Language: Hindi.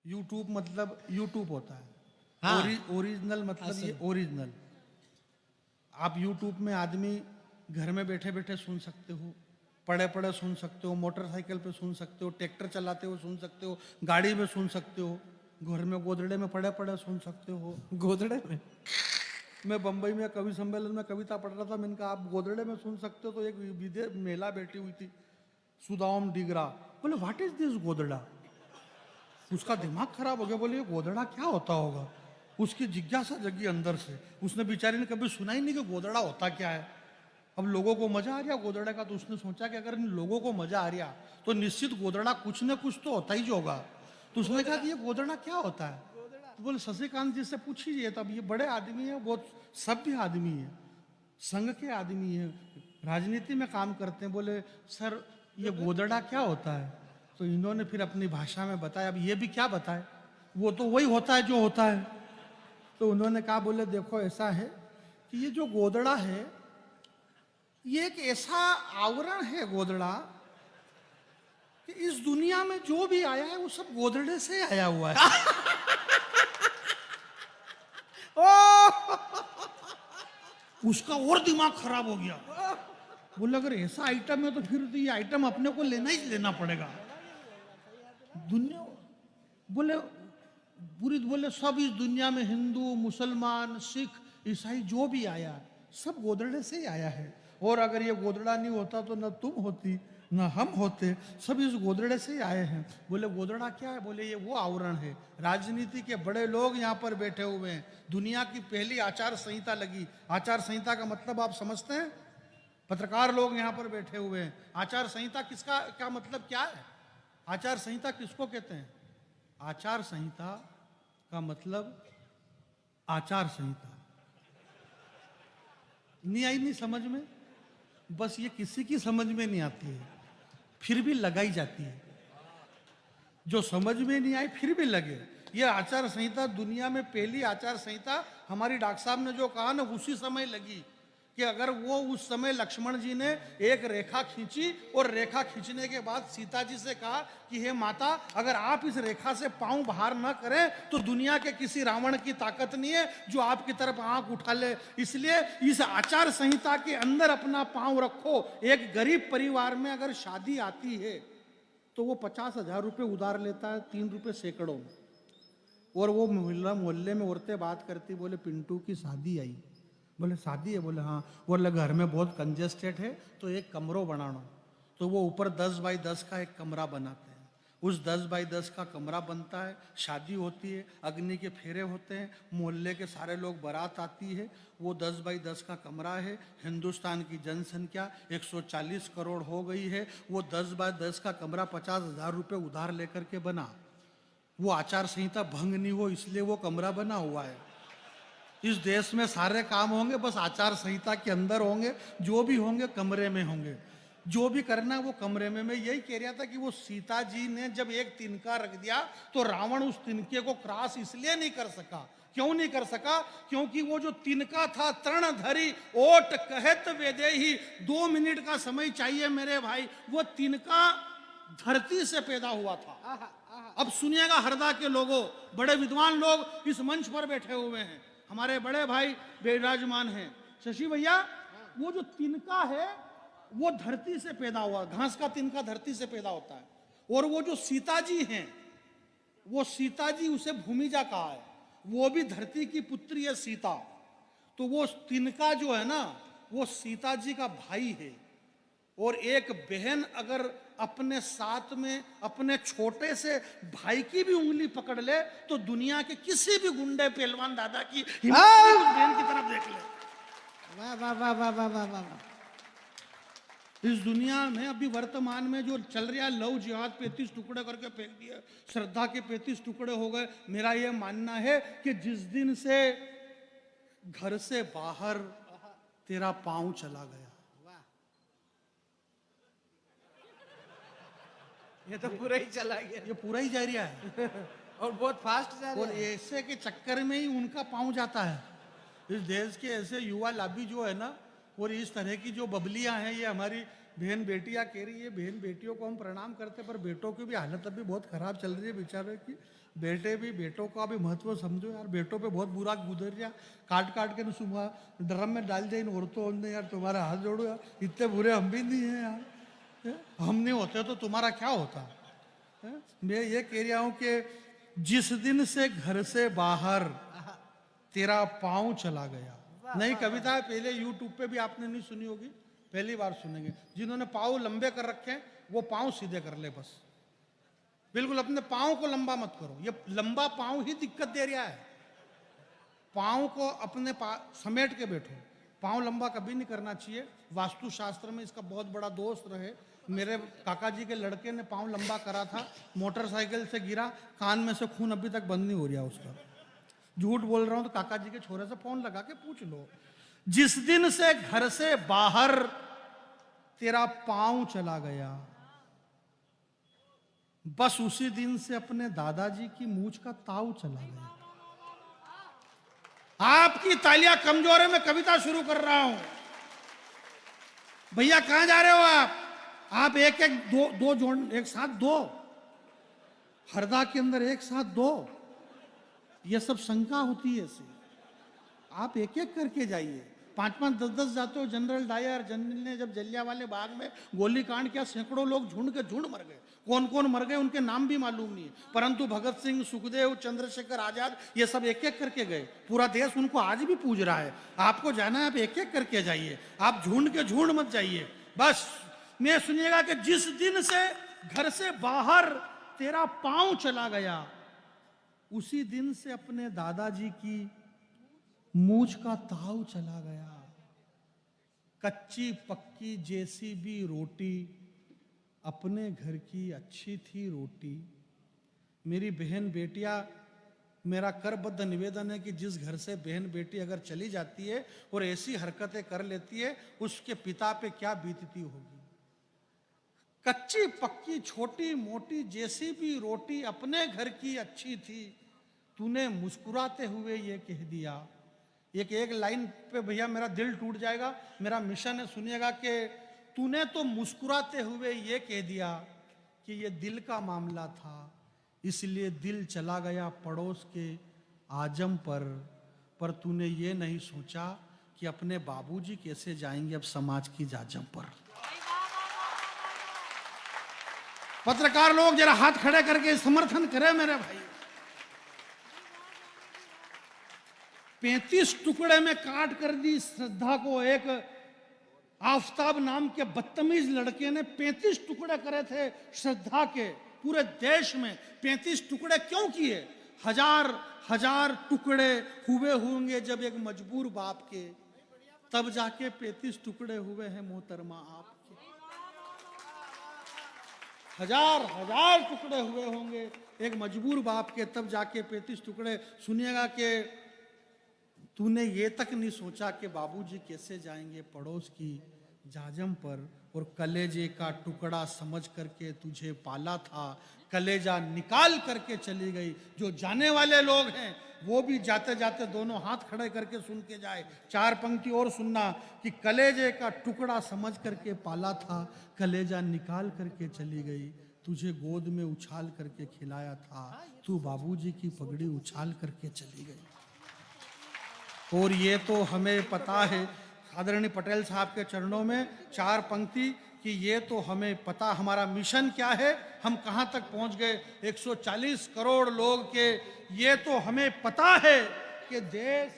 यूट्यूब मतलब यूट्यूब होता है। हाँ। ओरिजिनल मतलब ये ओरिजिनल। आप यूट्यूब में आदमी घर में बैठे बैठे सुन सकते हो, पड़े पड़े सुन सकते हो, मोटरसाइकिल पे सुन सकते हो, ट्रैक्टर चलाते हो सुन सकते हो, गाड़ी में सुन सकते हो, घर में गोदड़े में पड़े पड़े सुन सकते हो। गोदड़े में? मैं बंबई में कवि सम्मेलन में कविता पढ़ रहा था, मैंने कहा आप गोदड़े में सुन सकते हो, तो एक विदेश महिला बैठी हुई थी, सुदाम डिगरा, बोले व्हाट इज दिस गोदड़ा। उसका दिमाग खराब हो गया, बोले ये गोदड़ा क्या होता होगा। उसकी जिज्ञासा जगी अंदर से, उसने बेचारी ने कभी सुना ही नहीं कि गोदड़ा होता क्या है। अब लोगों को मजा आ रहा गोदड़े का, तो उसने सोचा कि अगर इन लोगों को मजा आ रहा तो निश्चित गोदड़ा कुछ न कुछ तो होता ही जो होगा। तो उसने कहा कि ये गोदड़ा क्या होता है। तो बोले शशिकांत जी से पूछिए, तब ये बड़े आदमी है, बहुत सभ्य आदमी है, संघ के आदमी है, राजनीति में काम करते हैं। बोले सर ये गोदड़ा क्या होता है। तो इन्होंने फिर अपनी भाषा में बताया। अब ये भी क्या बताए, वो तो वही होता है जो होता है। तो उन्होंने कहा, बोले देखो ऐसा है कि ये जो गोदड़ा है ये एक ऐसा आवरण है गोदड़ा कि इस दुनिया में जो भी आया है वो सब गोदड़े से आया हुआ है। उसका और दिमाग खराब हो गया। बोले अगर ऐसा आइटम है तो फिर तो ये आइटम अपने को लेना ही लेना पड़ेगा। दुनिया बोले पूरी बोले सब इस दुनिया में हिंदू मुसलमान सिख ईसाई जो भी आया सब गोदड़े से ही आया है। और अगर ये गोदड़ा नहीं होता तो न तुम होती न हम होते, सब इस गोदड़े से ही आए हैं। बोले गोदड़ा क्या है। बोले ये वो आवरण है। राजनीति के बड़े लोग यहाँ पर बैठे हुए हैं। दुनिया की पहली आचार संहिता लगी। आचार संहिता का मतलब आप समझते हैं। पत्रकार लोग यहाँ पर बैठे हुए हैं। आचार संहिता किसका क्या मतलब क्या है। आचार संहिता किसको कहते हैं। आचार संहिता का मतलब आचार संहिता। नहीं आई नहीं समझ में। बस ये किसी की समझ में नहीं आती है, फिर भी लगाई जाती है। जो समझ में नहीं आई फिर भी लगे। ये आचार संहिता दुनिया में पहली आचार संहिता हमारी डॉक्टर साहब ने जो कहा ना उसी समय लगी कि अगर वो उस समय लक्ष्मण जी ने एक रेखा खींची और रेखा खींचने के बाद सीता जी से कहा कि हे माता अगर आप इस रेखा से पांव बाहर न करें तो दुनिया के किसी रावण की ताकत नहीं है जो आपकी तरफ आंख उठा ले। इसलिए इस आचार संहिता के अंदर अपना पांव रखो। एक गरीब परिवार में अगर शादी आती है तो वो 50,000 रुपये उधार लेता है, 3 रुपये सैकड़ों में। और वो मोहल्ले में औरतें बात करती, बोले पिंटू की शादी आई। बोले शादी है। बोले हाँ। बोले घर में बहुत कंजेस्टेड है तो एक कमरों बनाना। तो वो ऊपर 10 बाई 10 का एक कमरा बनाते हैं। उस 10 बाई 10 का कमरा बनता है, शादी होती है, अग्नि के फेरे होते हैं, मोहल्ले के सारे लोग बारात आती है। वो 10 बाई 10 का कमरा है। हिंदुस्तान की जनसंख्या 140 करोड़ हो गई है। वो 10 बाई 10 का कमरा 50,000 रुपये उधार लेकर के बना। वो आचार संहिता भंग नहीं हो इसलिए वो कमरा बना हुआ है। इस देश में सारे काम होंगे बस आचार संहिता के अंदर होंगे। जो भी होंगे कमरे में होंगे। जो भी करना है वो कमरे में। मैं यही कह रहा था कि वो सीता जी ने जब एक तिनका रख दिया तो रावण उस तिनके को क्रॉस इसलिए नहीं कर सका। क्यों नहीं कर सका। क्योंकि वो जो तिनका था तृणधरी ओट कहत वेदेही। 2 मिनट का समय चाहिए मेरे भाई। वो तिनका धरती से पैदा हुआ था। अब सुनिएगा हरदा के लोगों, बड़े विद्वान लोग इस मंच पर बैठे हुए हैं, हमारे बड़े भाई विराजमान हैं, शशि भैया। वो जो तिनका है वो धरती से पैदा हुआ। घास का तिनका धरती से पैदा होता है। और वो जो सीता जी हैं वो सीता जी उसे भूमिजा कहा है। वो भी धरती की पुत्री है सीता। तो वो तिनका जो है ना वो सीता जी का भाई है। और एक बहन अगर अपने साथ में अपने छोटे से भाई की भी उंगली पकड़ ले तो दुनिया के किसी भी गुंडे पहलवान दादा की बहन की तरफ देख ले। वाह वाह वाह वाह वाह वाह वाह। इस दुनिया में अभी वर्तमान में जो चल रहा है लव जिहाद 35 टुकड़े करके फेंक दिए, श्रद्धा के 35 टुकड़े हो गए। मेरा यह मानना है कि जिस दिन से घर से बाहर तेरा पांव चला गया, ये तो पूरा ही चला गया। ये पूरा ही जा रहा है और बहुत फास्ट जा रहा और है। ऐसे के चक्कर में ही उनका पांव जाता है। इस देश के ऐसे युवा लाभी जो है ना और इस तरह की जो बबलियां हैं, ये हमारी बहन बेटियां कह रही है। बहन बेटियों को हम प्रणाम करते पर बेटों की भी हालत अभी बहुत खराब चल रही है बेचारे की। बेटे भी बेटों का भी महत्व समझो यार। बेटों पे बहुत बुरा गुजर गया, काट काट के न सुबह ड्रम में डाल दिया इन औरतों ने। यार तुम्हारा हाथ जोड़ो यार, इतने बुरे हम भी नहीं हैं यार। हम नहीं होते तो तुम्हारा क्या होता। मैं ये कह रहा हूं कि जिस दिन से घर से बाहर तेरा पांव चला गया, नई कविता है, पहले यूट्यूब पे भी आपने नहीं सुनी होगी, पहली बार सुनेंगे। जिन्होंने पांव लंबे कर रखे हैं वो पांव सीधे कर ले बस, बिल्कुल अपने पांव को लंबा मत करो। ये लंबा पांव ही दिक्कत दे रहा है। पांव को अपने समेट के बैठो, पांव लंबा कभी नहीं करना चाहिए। वास्तुशास्त्र में इसका बहुत बड़ा दोष रहे। मेरे काका जी के लड़के ने पांव लंबा करा था, मोटरसाइकिल से गिरा, कान में से खून अभी तक बंद नहीं हो रहा उसका। झूठ बोल रहा हूं तो काका जी के छोरे से फोन लगा के पूछ लो। जिस दिन से घर से बाहर तेरा पांव चला गया, बस उसी दिन से अपने दादाजी की मूंछ का ताव चला गया। आपकी तालियां कमजोर है, मैं कविता शुरू कर रहा हूं। भैया कहां जा रहे हो आप एक एक दो जोड़ एक साथ दो, हरदा के अंदर एक साथ दो। ये सब शंका होती है ऐसे, आप एक एक करके जाइए। 5-5, 10-10 जाते हो। जनरल डायर जनरल ने जब जलियांवाले बाग में गोली कांड किया, सैकड़ों लोग झुंड के झुंड मर गए। कौन कौन मर गए उनके नाम भी मालूम नहीं है, परंतु भगत सिंह, सुखदेव, चंद्रशेखर आजाद ये सब एक एक करके गए। पूरा देश उनको आज भी पूज रहा है। आपको जाना है, आप एक एक करके जाइए, आप झुंड के झुंड मत जाइए। बस मैं सुनिएगा कि जिस दिन से घर से बाहर तेरा पांव चला गया, उसी दिन से अपने दादाजी की मूंछ का ताव चला गया। कच्ची पक्की जेसीबी रोटी, अपने घर की अच्छी थी रोटी। मेरी बहन बेटियां, मेरा करबद्ध निवेदन है कि जिस घर से बहन बेटी अगर चली जाती है और ऐसी हरकतें कर लेती है, उसके पिता पे क्या बीतती होगी। कच्ची पक्की छोटी मोटी जेसीबी रोटी, अपने घर की अच्छी थी, तूने मुस्कुराते हुए ये कह दिया। एक लाइन पे भैया मेरा दिल टूट जाएगा। मेरा मिशन है, सुनिएगा कि तूने तो मुस्कुराते हुए ये कह दिया कि ये दिल का मामला था, इसलिए दिल चला गया पड़ोस के आजम पर तूने ये नहीं सोचा कि अपने बाबूजी कैसे जाएंगे अब समाज की जाजम पर। पत्रकार लोग जरा हाथ खड़े करके समर्थन करें मेरे भाई। 35 टुकड़े में काट कर दी श्रद्धा को। एक आफताब नाम के बदतमीज लड़के ने 35 टुकड़े करे थे श्रद्धा के। पूरे देश में 35 टुकड़े क्यों किए? हजार टुकड़े हुए होंगे जब एक मजबूर बाप के, तब जाके 35 टुकड़े हुए हैं मोहतरमा आपके। हजार टुकड़े हुए होंगे एक मजबूर बाप के, तब जाके 35 टुकड़े। सुनिएगा कि तूने ये तक नहीं सोचा कि बाबूजी कैसे जाएंगे पड़ोस की जाजम पर, और कलेजे का टुकड़ा समझ करके तुझे पाला था, कलेजा निकाल करके चली गई। जो जाने वाले लोग हैं वो भी जाते जाते दोनों हाथ खड़े करके सुन के जाए। 4 पंक्ति और सुनना कि कलेजे का टुकड़ा समझ करके पाला था, कलेजा निकाल करके चली गई। तुझे गोद में उछाल करके खिलाया था, तू बाबूजी की पगड़ी उछाल करके चली गई। और ये तो हमें पता है, आदरणीय पटेल साहब के चरणों में 4 पंक्ति कि ये तो हमें पता हमारा मिशन क्या है, हम कहाँ तक पहुँच गए। 140 करोड़ लोग के ये तो हमें पता है कि देश